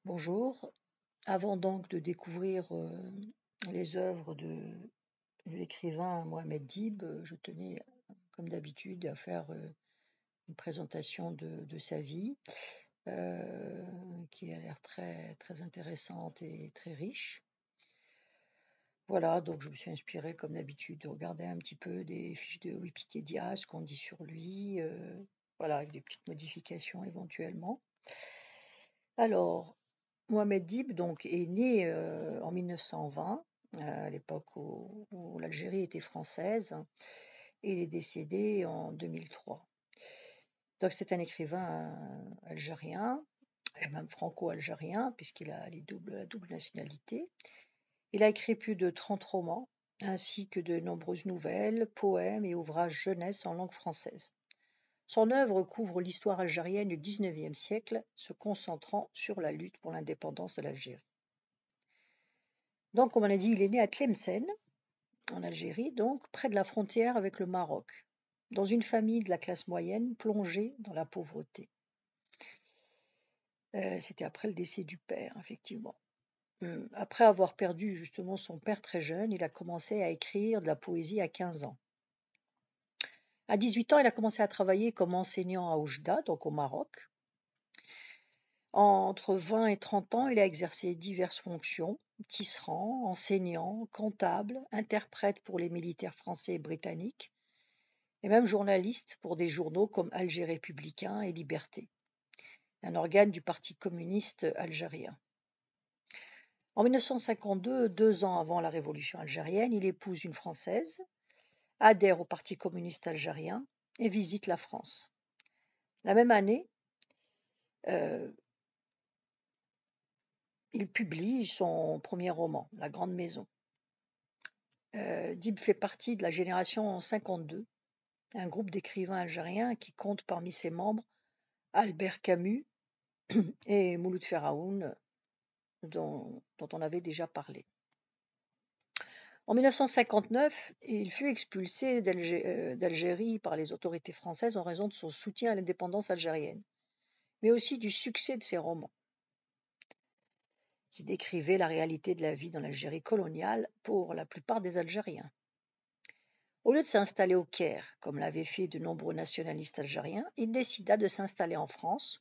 Bonjour. Avant donc de découvrir les œuvres de l'écrivain Mohamed Dib, je tenais, comme d'habitude, à faire une présentation de sa vie, euh, qui a l'air très, très intéressante et très riche. Voilà, donc je me suis inspirée, comme d'habitude, de regarder un petit peu des fiches de Wikipédia, ce qu'on dit sur lui, voilà, avec des petites modifications éventuellement. Alors, Mohamed Dib donc est né en 1920, à l'époque où l'Algérie était française, et il est décédé en 2003. Donc c'est un écrivain algérien, et même franco-algérien, puisqu'il a la double nationalité. Il a écrit plus de 30 romans, ainsi que de nombreuses nouvelles, poèmes et ouvrages jeunesse en langue française. Son œuvre couvre l'histoire algérienne du XIXe siècle, se concentrant sur la lutte pour l'indépendance de l'Algérie. Donc, comme on a dit, il est né à Tlemcen, en Algérie, donc près de la frontière avec le Maroc, dans une famille de la classe moyenne plongée dans la pauvreté. C'était après le décès du père, effectivement. Après avoir perdu justement son père très jeune, il a commencé à écrire de la poésie à 15 ans. À 18 ans, il a commencé à travailler comme enseignant à Oujda, donc au Maroc. Entre 20 et 30 ans, il a exercé diverses fonctions: tisserand, enseignant, comptable, interprète pour les militaires français et britanniques, et même journaliste pour des journaux comme Alger Républicain et Liberté, un organe du Parti communiste algérien. En 1952, 2 ans avant la révolution algérienne, il épouse une Française, adhère au Parti communiste algérien et visite la France. La même année, euh, il publie son premier roman, La Grande Maison. Dib fait partie de la génération 52, un groupe d'écrivains algériens qui compte parmi ses membres Albert Camus et Mouloud Feraoun, dont on avait déjà parlé. En 1959, il fut expulsé d'Algérie par les autorités françaises en raison de son soutien à l'indépendance algérienne, mais aussi du succès de ses romans, qui décrivaient la réalité de la vie dans l'Algérie coloniale pour la plupart des Algériens. Au lieu de s'installer au Caire, comme l'avaient fait de nombreux nationalistes algériens, il décida de s'installer en France,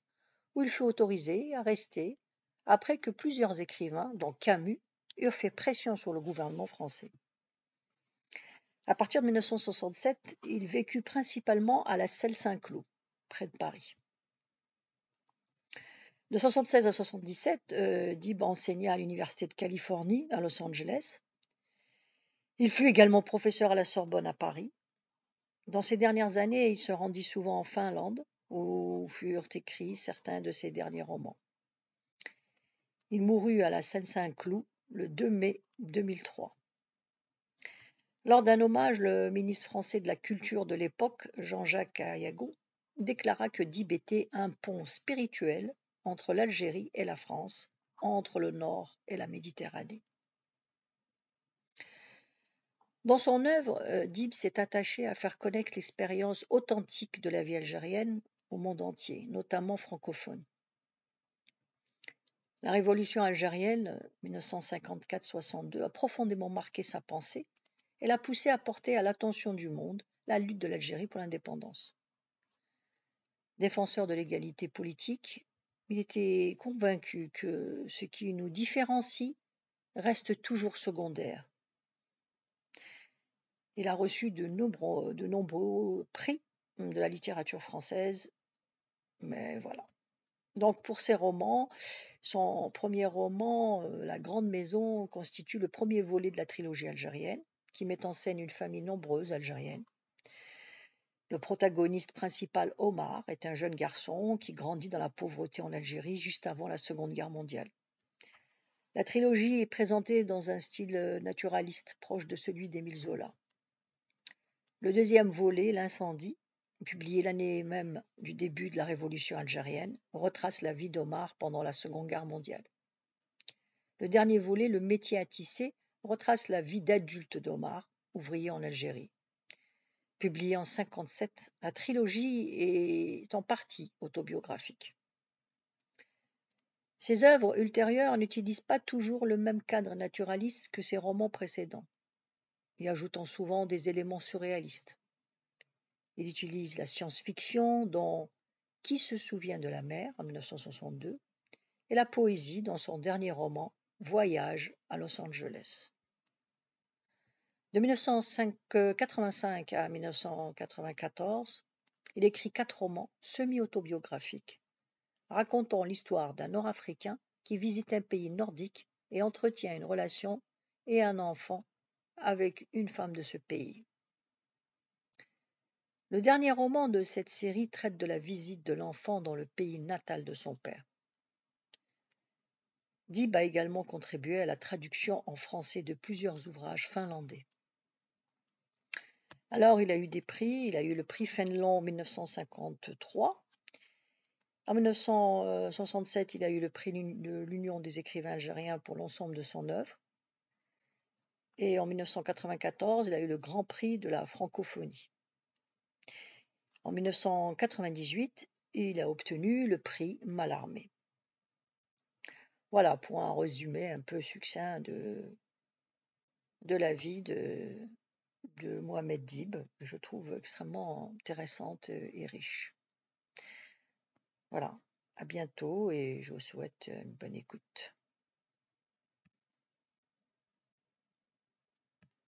où il fut autorisé à rester après que plusieurs écrivains, dont Camus, eurent fait pression sur le gouvernement français. À partir de 1967, il vécut principalement à la Celle-Saint-Cloud, près de Paris. De 1976 à 1977, Dib enseigna à l'Université de Californie à Los Angeles. Il fut également professeur à la Sorbonne à Paris. Dans ces dernières années, il se rendit souvent en Finlande, où furent écrits certains de ses derniers romans. Il mourut à la Celle-Saint-Cloud le 2 mai 2003. Lors d'un hommage, le ministre français de la Culture de l'époque, Jean-Jacques Ayagon, déclara que Dib était un pont spirituel entre l'Algérie et la France, entre le Nord et la Méditerranée. Dans son œuvre, Dib s'est attaché à faire connaître l'expérience authentique de la vie algérienne au monde entier, notamment francophone. La révolution algérienne 1954-62 a profondément marqué sa pensée et l'a poussé à porter à l'attention du monde la lutte de l'Algérie pour l'indépendance. Défenseur de l'égalité politique, il était convaincu que ce qui nous différencie reste toujours secondaire. Il a reçu de nombreux prix de la littérature française, mais voilà. Donc pour ses romans, son premier roman, La Grande Maison, constitue le premier volet de la trilogie algérienne, qui met en scène une famille nombreuse algérienne. Le protagoniste principal, Omar, est un jeune garçon qui grandit dans la pauvreté en Algérie juste avant la Seconde Guerre mondiale. La trilogie est présentée dans un style naturaliste proche de celui d'Émile Zola. Le deuxième volet, L'incendie, publié l'année même du début de la révolution algérienne, retrace la vie d'Omar pendant la Seconde Guerre mondiale. Le dernier volet, Le métier à tisser, retrace la vie d'adulte d'Omar, ouvrier en Algérie. Publié en 1957, la trilogie est en partie autobiographique. Ses œuvres ultérieures n'utilisent pas toujours le même cadre naturaliste que ses romans précédents, y ajoutant souvent des éléments surréalistes. Il utilise la science-fiction dans Qui se souvient de la mer en 1962 et la poésie dans son dernier roman Voyage à Los Angeles. De 1985 à 1994, il écrit 4 romans semi-autobiographiques racontant l'histoire d'un Nord-Africain qui visite un pays nordique et entretient une relation et un enfant avec une femme de ce pays. Le dernier roman de cette série traite de la visite de l'enfant dans le pays natal de son père. Dib a également contribué à la traduction en français de plusieurs ouvrages finlandais. Alors, il a eu des prix. Il a eu le prix Fénelon en 1953. En 1967, il a eu le prix de l'Union des écrivains algériens pour l'ensemble de son œuvre. Et en 1994, il a eu le Grand Prix de la francophonie. En 1998, il a obtenu le prix Mallarmé. Voilà pour un résumé un peu succinct de la vie de Mohamed Dib, que je trouve extrêmement intéressante et riche. Voilà, à bientôt et je vous souhaite une bonne écoute.